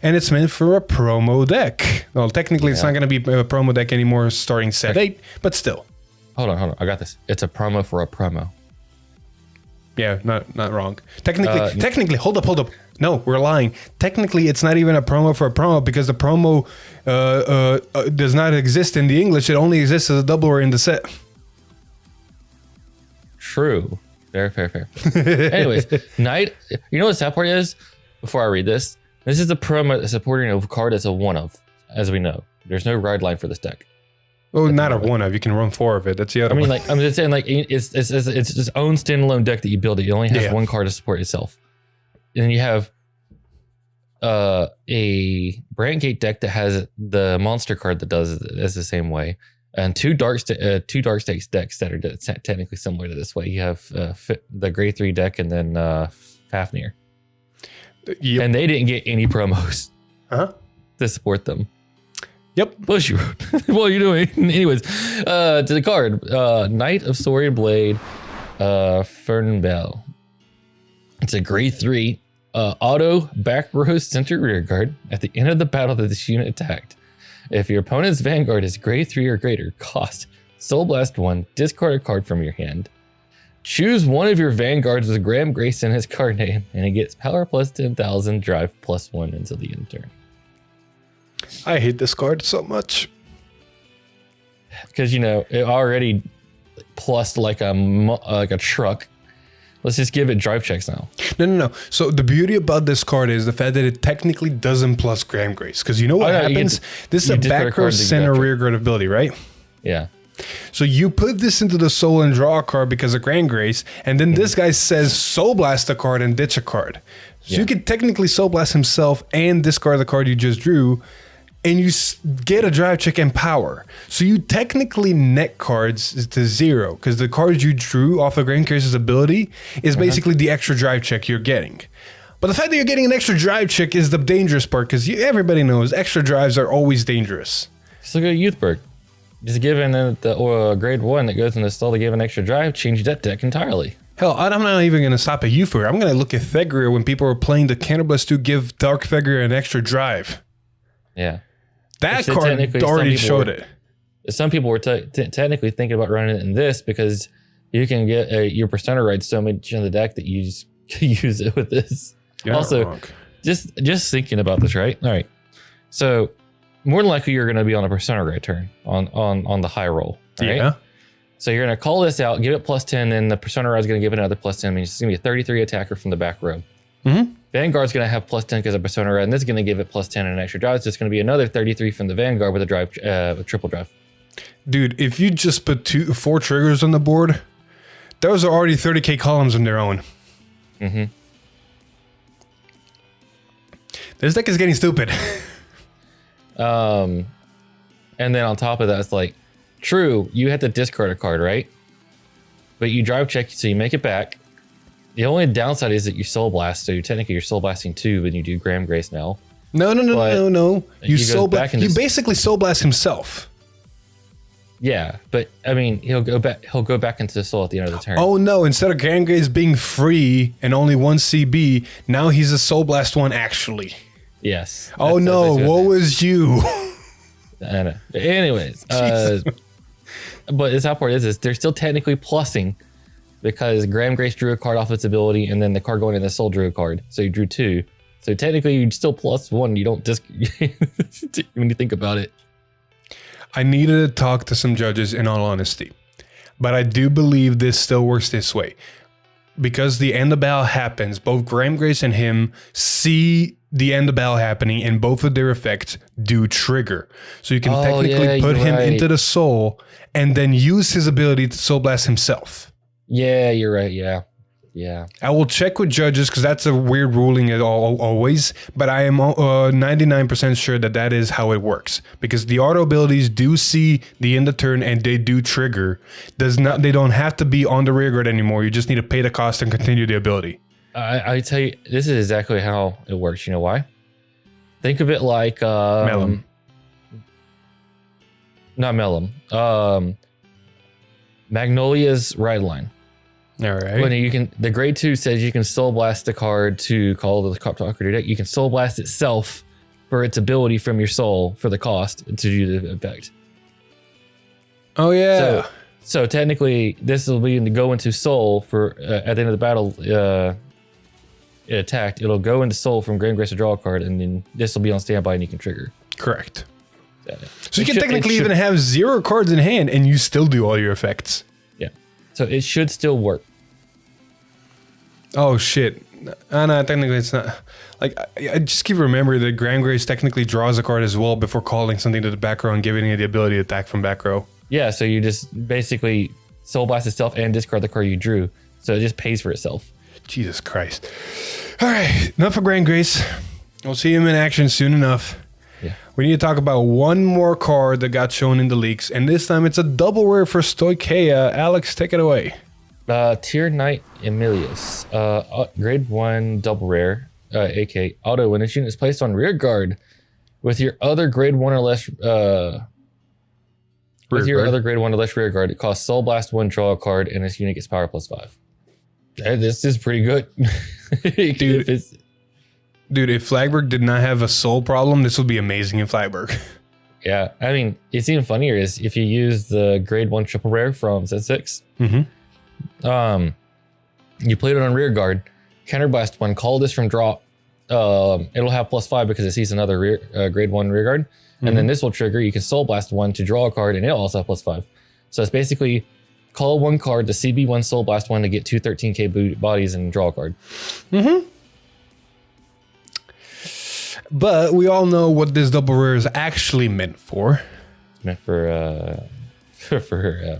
and it's meant for a promo deck. Well, technically, it's not going to be a promo deck anymore starting set 8, but still. Hold on. I got this. It's a promo for a promo. Yeah, not wrong. Technically, hold up. No, we're lying. Technically, it's not even a promo for a promo because the promo does not exist in the English. It only exists as a double rare in the set. True. Fair. Anyways, Knight, you know what the sad part is? Before I read this is a promo supporting a card that's a 1 of, as we know. There's no ride line for this deck. Oh, not a 1 of. You can run 4 of it. That's the other one. I'm just saying, it's its own standalone deck that you build it. It only has 1 card to support itself. And then you have a Brand Gate deck that has the monster card that does the same way, and 2 Dark Stakes decks that are technically similar to this way. You have the Grade 3 deck and then Fafnir. Yep. And they didn't get any promos to support them. Yep. What are you doing? Anyways, to the card, Knight of Sword Blade, Fernbell. It's a grade 3 auto back row center rear guard. At the end of the battle that this unit attacked, if your opponent's Vanguard is grade 3 or greater, cost Soul Blast 1, discard a card from your hand. Choose one of your Vanguards with Graham Grace in his card name, and it gets power plus 10,000, drive plus 1 until the end of turn. I hate this card so much. Because, it already plus like a truck. Let's just give it drive checks now. No. So the beauty about this card is the fact that it technically doesn't plus Graham Grace. Because you know what happens? This is a back row center rear guard ability, right? Yeah. So you put this into the soul and draw a card because of Grand Grace, and then this guy says Soul Blast a card and ditch a card. So you could technically Soul Blast himself and discard the card you just drew, and you get a drive check and power. So you technically net cards to 0 because the cards you drew off of Grand Grace's ability is basically the extra drive check you're getting. But the fact that you're getting an extra drive check is the dangerous part because everybody knows extra drives are always dangerous. Just look at Youthberg. Just giving the grade 1 that goes in the stall to give an extra drive, change that deck entirely. Hell, I'm not even going to stop at Youthberg. I'm going to look at Thegria when people are playing the Counterblast to give Dark Thegria an extra drive. Yeah. That card already showed it. Some people were technically thinking about running it in this because you can get your Persona Ride so much in the deck that you just use it with this. You're also, just thinking about this, right? All right. So more than likely you're going to be on a Persona Ride turn on the high roll. Right? Yeah. So you're going to call this out, give it +10, then the Persona Ride is going to give it another +10. Means it's going to be a 33 attacker from the back row. Mm-hmm. Vanguard's going to have +10 because of Persona Ride, and this is going to give it +10 and an extra drive. So it's going to be another 33 from the Vanguard with a drive, with triple drive. Dude, if you just put 4 triggers on the board, those are already 30k columns on their own. Mm-hmm. This deck is getting stupid. And then on top of that, it's like, true, you have to discard a card, right? But you drive check, so you make it back. The only downside is that you Soul Blast, so technically you're Soul Blasting 2 when you do Graham Grace now. No. You Soul Blast. You basically Soul Blast himself. Yeah, but I mean, he'll go back into the soul at the end of the turn. Oh no, instead of Graham Grace being free and only 1 CB, now he's a Soul Blast 1 actually. Yes. Oh no, woe was you. I know. Anyways, but the top part is they're still technically plussing because Graham Grace drew a card off its ability, and then the card going in the soul drew a card, so you drew 2. So technically, you still +1. You don't when you think about it. I needed to talk to some judges in all honesty, but I do believe this still works this way. Because the end of battle happens, both Graham Grace and him see the end of battle happening, and both of their effects do trigger. So you can technically put him into the soul and then use his ability to Soul Blast himself. Yeah, you're right. Yeah. I will check with judges because that's a weird ruling always, but I am 99% sure that is how it works because the auto abilities do see the end of turn and they do trigger. They don't have to be on the rear guard anymore. You just need to pay the cost and continue the ability. I tell you, this is exactly how it works. You know why? Think of it like Mellum. Not Mellum. Magnolia's Ride Line. All right. When the grade 2 says you can Soul Blast a card to call the top card deck. You can Soul Blast itself for its ability from your soul for the cost to do the effect. Oh yeah. So technically, this will be to go into soul for at the end of the battle. It attacked. It'll go into soul from Grand Grace to draw a card, and then this will be on standby and you can trigger. Correct. So you can technically even have 0 cards in hand and you still do all your effects. Yeah. So it should still work. Oh shit. No, technically it's not. Like, I just keep remembering that Grand Grace technically draws a card as well before calling something to the back row and giving it the ability to attack from back row. Yeah, so you just basically Soul Blast itself and discard the card you drew. So it just pays for itself. Jesus Christ. All right, enough of Grand Grace. We'll see him in action soon enough. Yeah. We need to talk about one more card that got shown in the leaks, and this time it's a double rare for Stoicheia. Alex, take it away. Tier Knight Emilius, grade 1 double rare, AK auto. When this unit is placed on rear guard with your other grade 1 or less, other grade 1 or less rear guard, it costs Soul Blast 1, draw a card, and this unit gets power +5. This is pretty good, Dude, if Flagberg did not have a soul problem, this would be amazing in Flagberg. Yeah, I mean, it's even funnier is if you use the grade 1 triple rare from Z6. Mm-hmm. You played it on rear guard, counterblast 1, call this from drop. It'll have +5 because it sees another grade 1 rear guard. And then this will trigger. You can Soul Blast 1 to draw a card, and it'll also have +5. So it's basically call 1 card to CB1 Soul Blast 1 to get 2 13k bodies and draw a card. But we all know what this double rare is actually meant for. It's meant for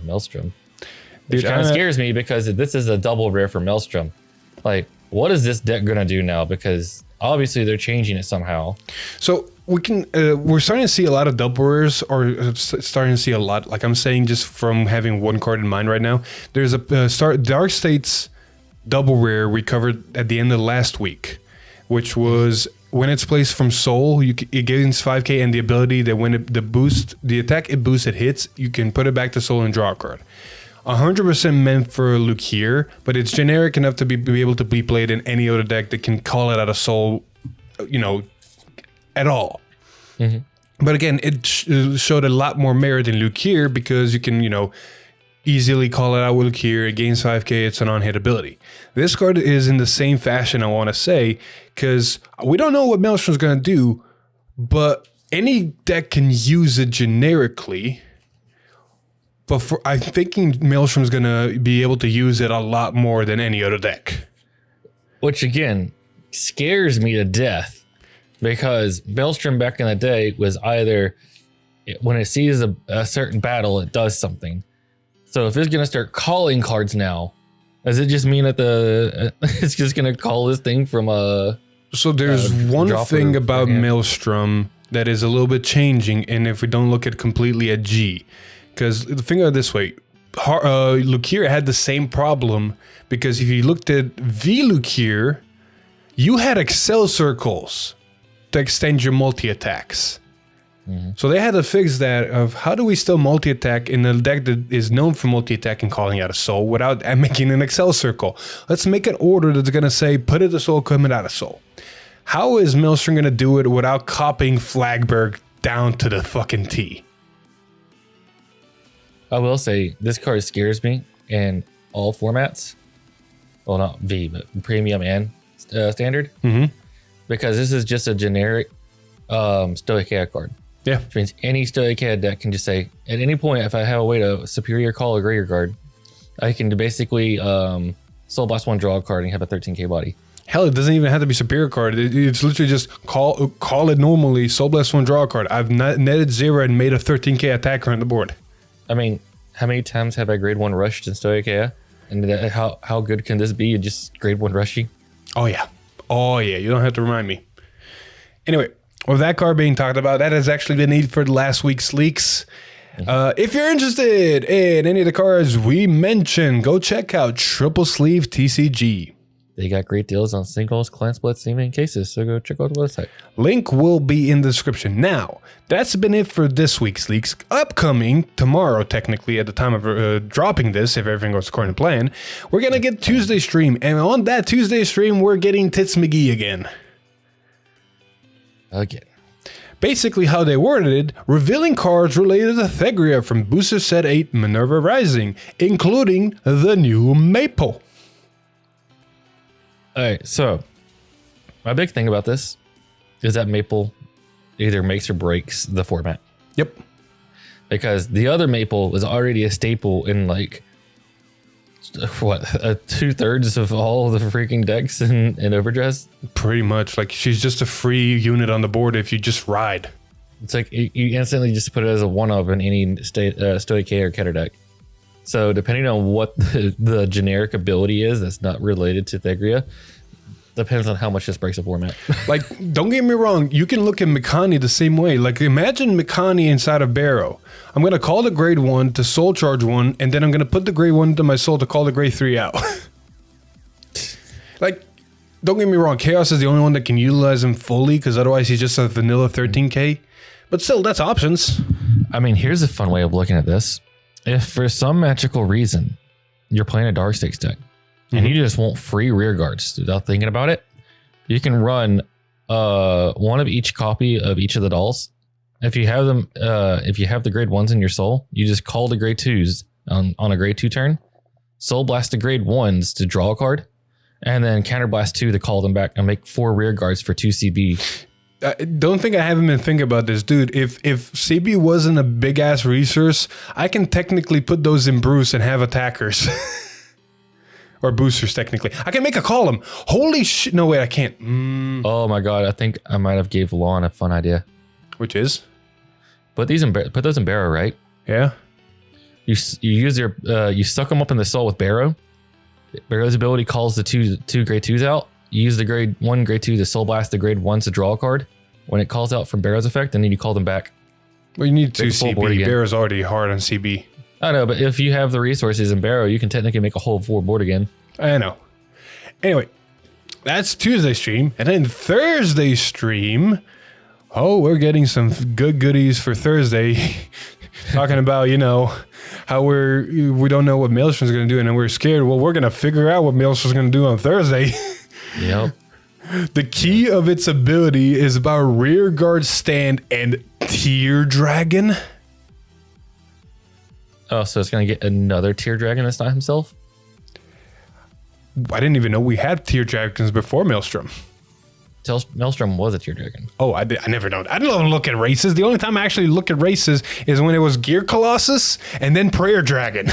Maelstrom. Dude, Which kind of scares me because this is a double rare for Maelstrom. Like, what is this deck gonna do now? Because obviously they're changing it somehow. So we're starting to see a lot of double rares, or starting to see a lot. Like I'm saying, just from having 1 card in mind right now. There's a Dark States double rare we covered at the end of last week, which was when it's placed from Soul, it gains 5k and the ability that when the attack it boosts, it hits, you can put it back to Soul and draw a card. 100% meant for Luquier, but it's generic enough to be able to be played in any other deck that can call it out of Soul, at all. But again, it showed a lot more merit in Luquier because you can, easily call it out with Luquier. It gains 5k, it's an on-hit ability. This card is in the same fashion, I want to say, because we don't know what Maelstrom's going to do, but any deck can use it generically. But I'm thinking Maelstrom's going to be able to use it a lot more than any other deck. Which, again, scares me to death. Because Maelstrom back in the day was either, when it sees a certain battle, it does something. So if it's going to start calling cards now, does it just mean that it's just going to call this thing from a... So there's one thing about Maelstrom that is a little bit changing, and if we don't look at completely at G... Because think of it this way, Luquier had the same problem, because if you looked at V Luquier, you had Excel circles to extend your multi-attacks. So they had to fix that of how do we still multi-attack in a deck that is known for multi-attack and calling out a Soul without making an Excel circle. Let's make an order that's going to say put it to Soul, come out of Soul. How is Maelstrom going to do it without copying Flagberg down to the fucking T? I will say this card scares me in all formats. Well, not V, but premium and standard. Because this is just a generic Stoicheia card. Yeah. Which means any Stoicheia deck can just say, at any point, if I have a way to superior call a graveyard, I can basically Soul Blast 1, draw a card, and have a 13k body. Hell, it doesn't even have to be superior card. It's literally just call it normally, Soul Blast 1, draw a card. I've netted 0 and made a 13k attacker on the board. I mean, how many times have I grade 1 rushed in Stoicheia? And how good can this be? Just grade 1 rushing? Oh yeah. You don't have to remind me. Anyway, with that card being talked about, that has actually been it for last week's leaks. If you're interested in any of the cards we mentioned, go check out Triple Sleeve TCG. They got great deals on singles, clan splits, and cases, so go check out the website. Link will be in the description. Now, that's been it for this week's leaks. Upcoming, tomorrow technically, at the time of dropping this, if everything goes according to plan, we're going to get Tuesday stream. And on that Tuesday stream, we're getting Tits McGee again. Basically how they worded it, revealing cards related to Thegria from Booster Set 8 Minerva Rising, including the new Maple. All right, so my big thing about this is that Maple either makes or breaks the format. Yep. Because the other Maple is already a staple in like, what, 2/3 of all the freaking decks in Overdress? Pretty much. Like, she's just a free unit on the board if you just ride. It's like you instantly just put it as a one-of in any Stoicheia or Keter deck. So depending on what the generic ability is that's not related to Thegria, depends on how much this breaks the format. Like, don't get me wrong, you can look at Mikani the same way. Like, imagine Mikani inside of Barrow. I'm going to call the grade 1 to soul charge 1, and then I'm going to put the grade 1 to my soul to call the grade 3 out. Like, don't get me wrong, Kheios is the only one that can utilize him fully, because otherwise he's just a vanilla 13k. But still, that's options. I mean, here's a fun way of looking at this. If for some magical reason you're playing a Dark Stakes deck and you just want free rear guards without thinking about it, you can run one of each copy of each of the dolls. If you have them, if you have the grade 1s in your soul, you just call the grade 2s on a grade 2 turn, soul blast the grade 1s to draw a card, and then counterblast 2 to call them back and make 4 rear guards for 2 CB. I don't think I haven't been thinking about this, dude. If CB wasn't a big ass resource, I can technically put those in Bruce and have attackers. Or boosters, technically. I can make a column. Holy shit. No, wait, I can't. Oh my god, I think I might have gave Lon a fun idea. Which is? Put those in Barrow, right? Yeah. You use your you suck them up in the soul with Barrow. Barrow's ability calls the two grade 2s out. You use the grade 1, grade 2 to soul blast the grade 1s to draw a card. When it calls out from Barrow's effect, and then you call them back. Well, you need 2 CB. Barrow's already hard on CB. I know, but if you have the resources in Barrow, you can technically make a whole 4 board again. I know. Anyway, that's Tuesday stream. And then Thursday stream. Oh, we're getting some good goodies for Thursday. Talking about, how we don't know what Maelstrom's going to do, and then we're scared. Well, we're going to figure out what Maelstrom's going to do on Thursday. Yep. The key of its ability is about rear guard stand and Tear Dragon. Oh, so it's going to get another Tear Dragon that's not himself? I didn't even know we had Tear Dragons before Maelstrom. Maelstrom was a Tear Dragon. Oh, I never know. I don't look at races. The only time I actually look at races is when it was Gear Colossus and then Prayer Dragon.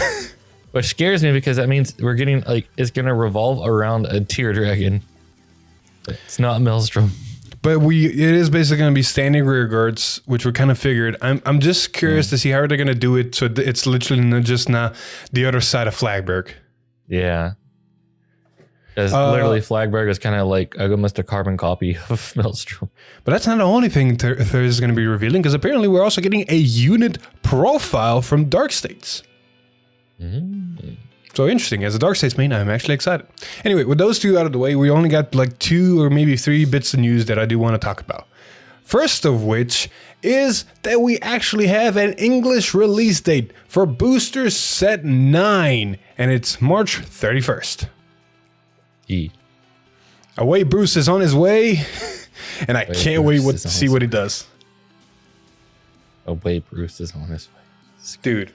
Which scares me because that means we're getting it's going to revolve around a Tear Dragon. It's not Maelstrom. But it is basically going to be standing rear guards, which we kind of figured. I'm just curious to see how they're going to do it. So it's literally not the other side of Flagberg. Yeah. Because literally Flagberg is kind of like almost a carbon copy of Maelstrom. But that's not the only thing Thursday is going to be revealing, because apparently we're also getting a unit profile from Dark States. So interesting. As a Dark States main, I'm actually excited. Anyway, with those 2 out of the way, we only got 2 or maybe 3 bits of news that I do want to talk about. First of which is that we actually have an English release date for Booster Set 9, and it's March 31st. Away Bruce is on his way, and I can't wait to see what he does. Away Bruce is on his way. Dude,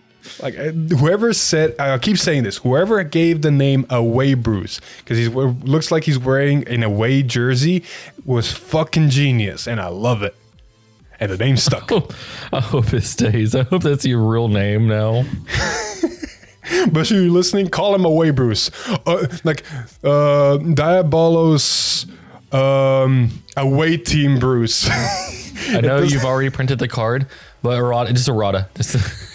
whoever said, I'll keep saying this, whoever gave the name Away Bruce, because he looks like he's wearing an away jersey, was fucking genius, and I love it. And the name stuck. I hope it stays. I hope that's your real name now. But if you're listening, call him Away Bruce. Diabolos Away Team Bruce. I know you've already printed the card, but just errata.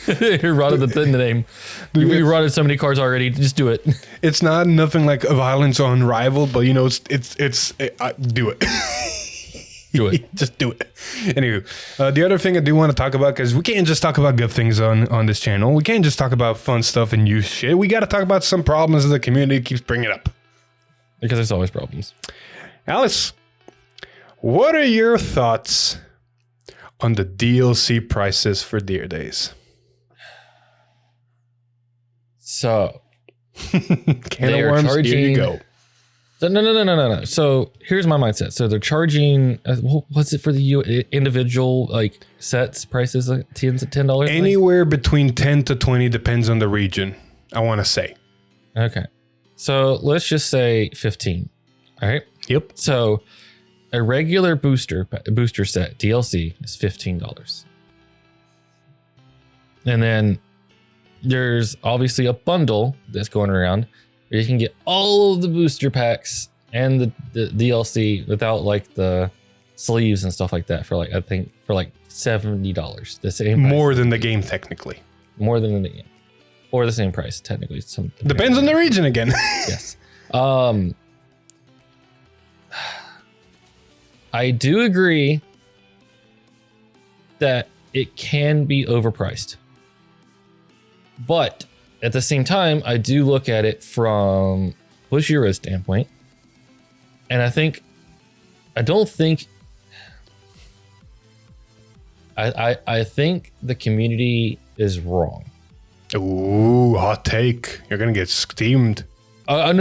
Errata the name. You errata so many cards already. Just do it. It's not nothing like a Violence Unrivaled, but it's do it. Do it. Just do it. Anywho, the other thing I do want to talk about, because we can't just talk about good things on this channel. We can't just talk about fun stuff and new shit. We got to talk about some problems that the community keeps bringing up. Because there's always problems. Alice, what are your thoughts on the DLC prices for Deer Days? So, can of worms, here you go. No. So here's my mindset. So they're charging, what's it for the individual sets prices? $10? Anywhere between 10 to 20 depends on the region, I want to say. Okay. So let's just say 15. All right. Yep. So a regular booster set DLC is $15. And then there's obviously a bundle that's going around where you can get all of the booster packs and the DLC without the sleeves and stuff like that for I think for $70. The same price. More than the game technically. More than the game. Or the same price technically. Depends on the region again. Yes. I do agree that it can be overpriced. But at the same time, I do look at it from Bushiero's standpoint. And I think the community is wrong. Ooh, hot take. You're going to get steamed. No.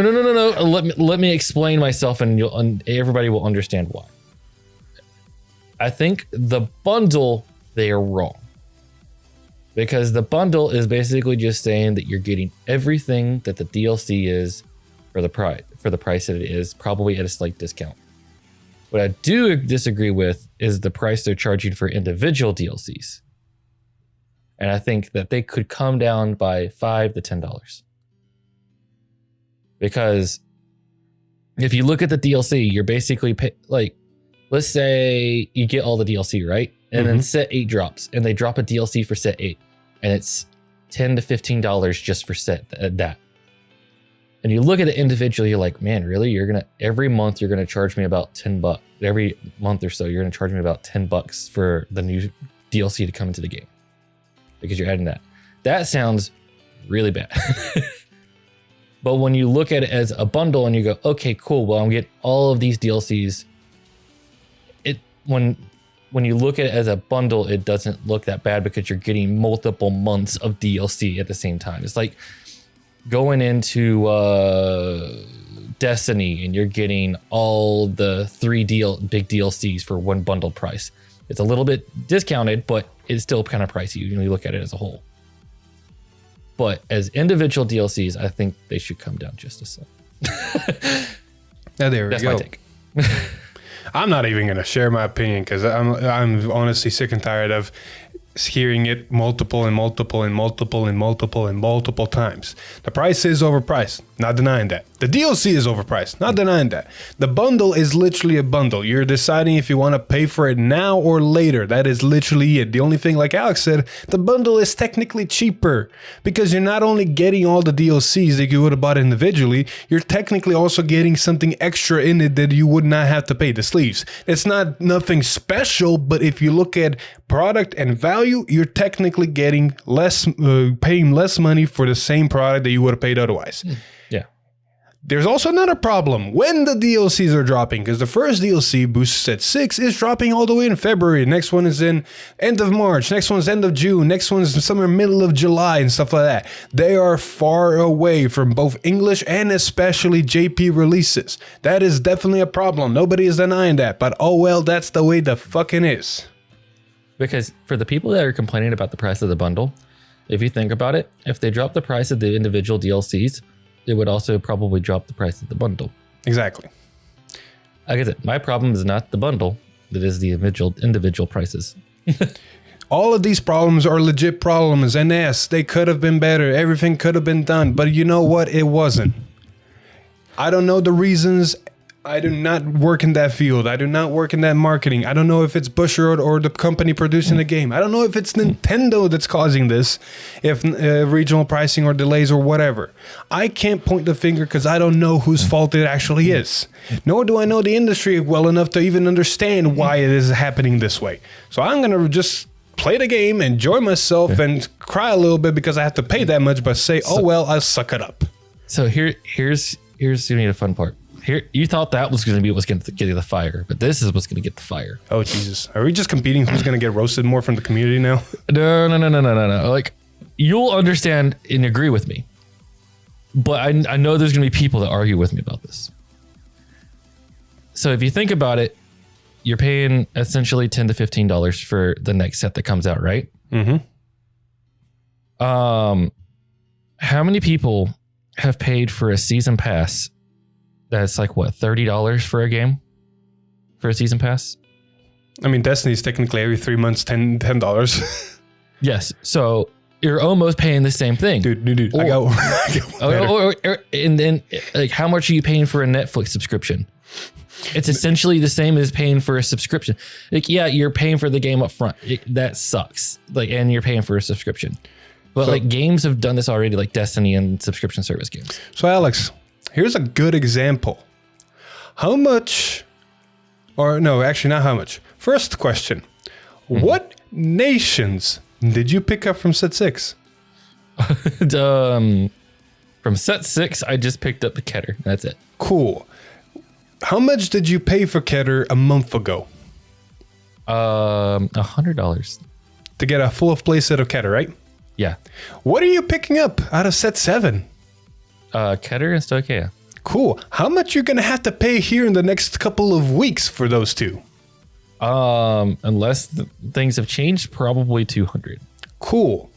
Let me explain myself and everybody will understand why. I think the bundle, they are wrong. Because the bundle is basically just saying that you're getting everything that the DLC is for the price that it is, probably at a slight discount. What I do disagree with is the price they're charging for individual DLCs. And I think that they could come down by $5 to $10. Because if you look at the DLC, you're basically let's say you get all the DLC, right? And then set 8 drops, and they drop a DLC for set 8, and it's $10 to $15 just for set that. And you look at it individually, you're like, man, really? Every month you're gonna charge me about $10. Every month or so, you're gonna charge me about $10 for the new DLC to come into the game because you're adding that. That sounds really bad. But when you look at it as a bundle and you go, okay, cool, well, I'm getting all of these DLCs. When you look at it as a bundle, it doesn't look that bad because you're getting multiple months of DLC at the same time. It's like going into Destiny and you're getting all the 3 big DLCs for one bundle price. It's a little bit discounted, but it's still kind of pricey when you look at it as a whole. But as individual DLCs, I think they should come down just a slight. Now there we That's go. my take. I'm not even going to share my opinion because I'm honestly sick and tired of hearing it multiple times. The price is overpriced, not denying that. The DLC is overpriced, not denying that. The bundle is literally a bundle. You're deciding if you want to pay for it now or later. That is literally it. The only thing, like Alex said, the bundle is technically cheaper because you're not only getting all the DLCs that you would have bought individually, you're technically also getting something extra in it that you would not have to pay, the sleeves. It's not nothing special, but if you look at product and value, you're technically getting less, paying less money for the same product that you would have paid otherwise. Yeah. There's also another problem when the DLCs are dropping, because the first DLC, Booster Set 6, is dropping all the way in February. Next one is in end of March. Next one's end of June. Next one's somewhere middle of July and stuff like that. They are far away from both English and especially JP releases. That is definitely a problem. Nobody is denying that, but oh well, that's the way the fucking is. Because for the people that are complaining about the price of the bundle, if you think about it, if they drop the price of the individual DLCs, it would also probably drop the price of the bundle. Exactly. Like I said, my problem is not the bundle, it is the individual prices. All of these problems are legit problems, and yes, they could have been better. Everything could have been done, but you know what? It wasn't. I don't know the reasons. I do not work in that field. I do not work in that marketing. I don't know if it's Busher or the company producing the game. I don't know if it's Nintendo that's causing this, if regional pricing or delays or whatever. I can't point the finger because I don't know whose fault it actually is. Nor do I know the industry well enough to even understand why it is happening this way. So I'm going to just play the game, enjoy myself, and cry a little bit because I have to pay that much, but say, oh well, I'll suck it up. So here's going to be the fun part. Here, you thought that was going to be what's going to get you the fire, but this is what's going to get the fire. Oh, Jesus. Are we just competing who's going to get roasted more from the community now? No. Like, you'll understand and agree with me. But I know there's going to be people that argue with me about this. So if you think about it, you're paying essentially $10 to $15 for the next set that comes out, right? Mm-hmm. How many people have paid for a season pass that's like, what, $30 for a game? For a season pass? I mean, Destiny's technically every 3 months $10. Yes. So you're almost paying the same thing. Dude. And then, like, how much are you paying for a Netflix subscription? It's essentially the same as paying for a subscription. Like, yeah, you're paying for the game up front. That sucks. Like, and you're paying for a subscription. But like, games have done this already, like Destiny and subscription service games. So Alex, here's a good example. How much, or no, actually not how much. First question, what nations did you pick up from set 6? From set 6, I just picked up the Keter. That's it. Cool. How much did you pay for Keter a month ago? $100. To get a full play set of Keter, right? Yeah. What are you picking up out of set 7? Keter and Stoicheia. Cool. How much you're going to have to pay here in the next couple of weeks for those two? Unless things have changed, probably 200. Cool.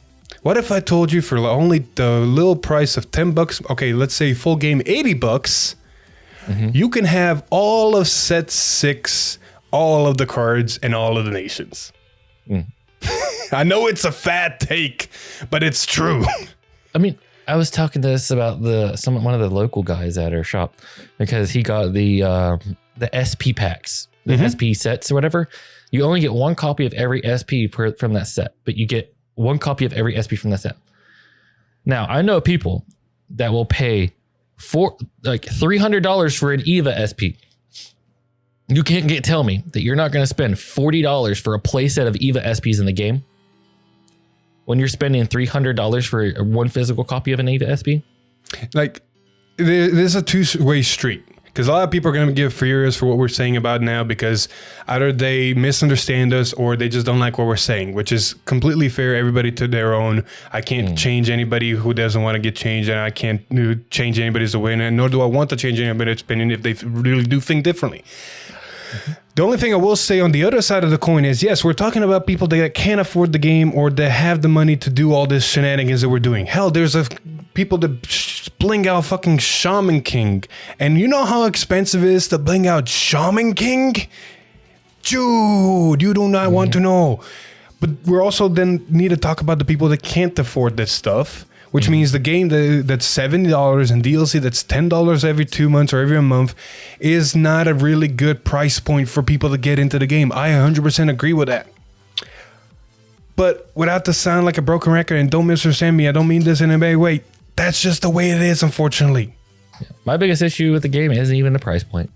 What if I told you for only the little price of $10? Okay, let's say full game $80. you can have all of set 6, all of the cards, and all of the nations. I know it's a fat take, but it's true. I mean, I was talking to this about one of the local guys at our shop because he got the SP packs, the SP sets or whatever. You only get 1 copy of every SP from that set, but you get 1 copy of every SP from that set. Now, I know people that will pay $300 for an EVA SP. You can't tell me that you're not going to spend $40 for a playset of EVA SPs in the game when you're spending $300 for 1 physical copy of an EVA SP. Like, there's a two-way street. Because a lot of people are going to give furious for what we're saying about now because either they misunderstand us or they just don't like what we're saying, which is completely fair. Everybody to their own. I can't change anybody who doesn't want to get changed, and I can't change anybody's opinion, nor do I want to change anybody's opinion if they really do think differently. The only thing I will say on the other side of the coin is, yes, we're talking about people that can't afford the game or that have the money to do all this shenanigans that we're doing. Hell, there's people that bling out fucking Shaman King. And you know how expensive it is to bling out Shaman King? Dude, you do not want to know. But we're also then need to talk about the people that can't afford this stuff, which means the game that's $70 and DLC that's $10 every 2 months or every month is not a really good price point for people to get into the game. I 100% agree with that. But without to sound like a broken record, and don't misunderstand me, I don't mean this in a bad way. That's just the way it is, unfortunately. My biggest issue with the game isn't even the price point.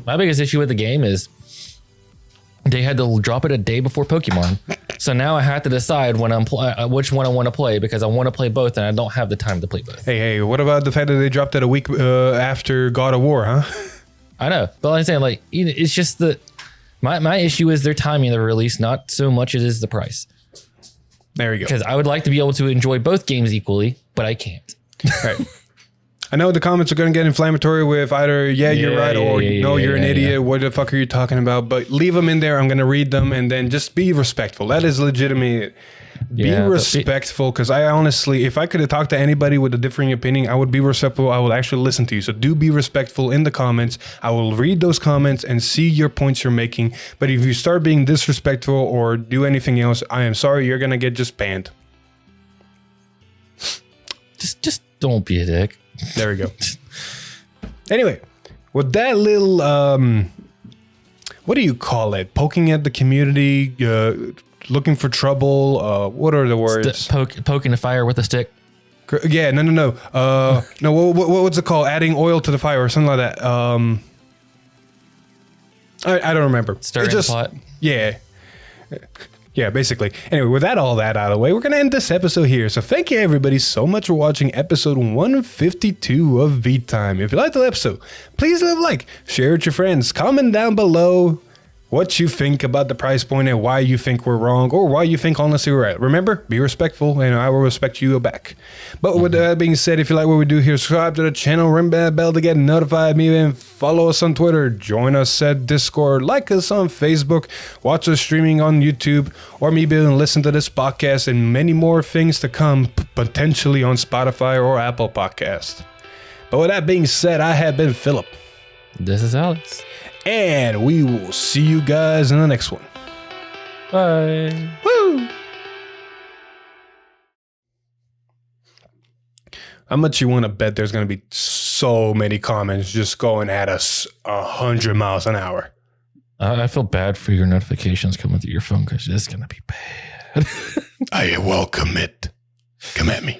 My biggest issue with the game is they had to drop it a day before Pokemon. So now I have to decide when which one I want to play because I want to play both and I don't have the time to play both. Hey, what about the fact that they dropped it a week after God of War, huh? I know, but I'm saying, like, it's just that my issue is their timing of the release, not so much as it is the price. There you go. Because I would like to be able to enjoy both games equally, but I can't. Right. I know the comments are going to get inflammatory with either, you're right, or no, you're an idiot. Yeah. What the fuck are you talking about? But leave them in there. I'm going to read them and then just be respectful. That is legitimate. Be respectful, because I honestly, if I could have talked to anybody with a differing opinion, I would be respectful. I will actually listen to you. So do be respectful in the comments. I will read those comments and see your points you're making. But if you start being disrespectful or do anything else, I am sorry, you're going to get just banned. Just don't be a dick. There we go. Anyway, with that little, what do you call it? Poking at the community, looking for trouble. What are the words? Poking the fire with a stick. Yeah, no. No, what's it called? Adding oil to the fire or something like that. I don't remember. Stirring the pot. Yeah. Yeah, basically. Anyway, with all that out of the way, we're going to end this episode here. So thank you, everybody, so much for watching episode 152 of V-Time. If you liked the episode, please leave a like, share it with your friends, comment down below what you think about the price point and why you think we're wrong or why you think honestly we're right. Remember, be respectful and I will respect you back. But with that being said, if you like what we do here, subscribe to the channel, ring that bell to get notified, maybe and follow us on Twitter, join us at Discord, like us on Facebook, watch us streaming on YouTube, or maybe listen to this podcast and many more things to come, potentially on Spotify or Apple Podcast. But with that being said, I have been Philip. This is Alex. And we will see you guys in the next one. Bye. Woo! How much you want to bet there's going to be so many comments just going at us 100 miles an hour? I feel bad for your notifications coming through your phone because it's going to be bad. I welcome it. Come at me.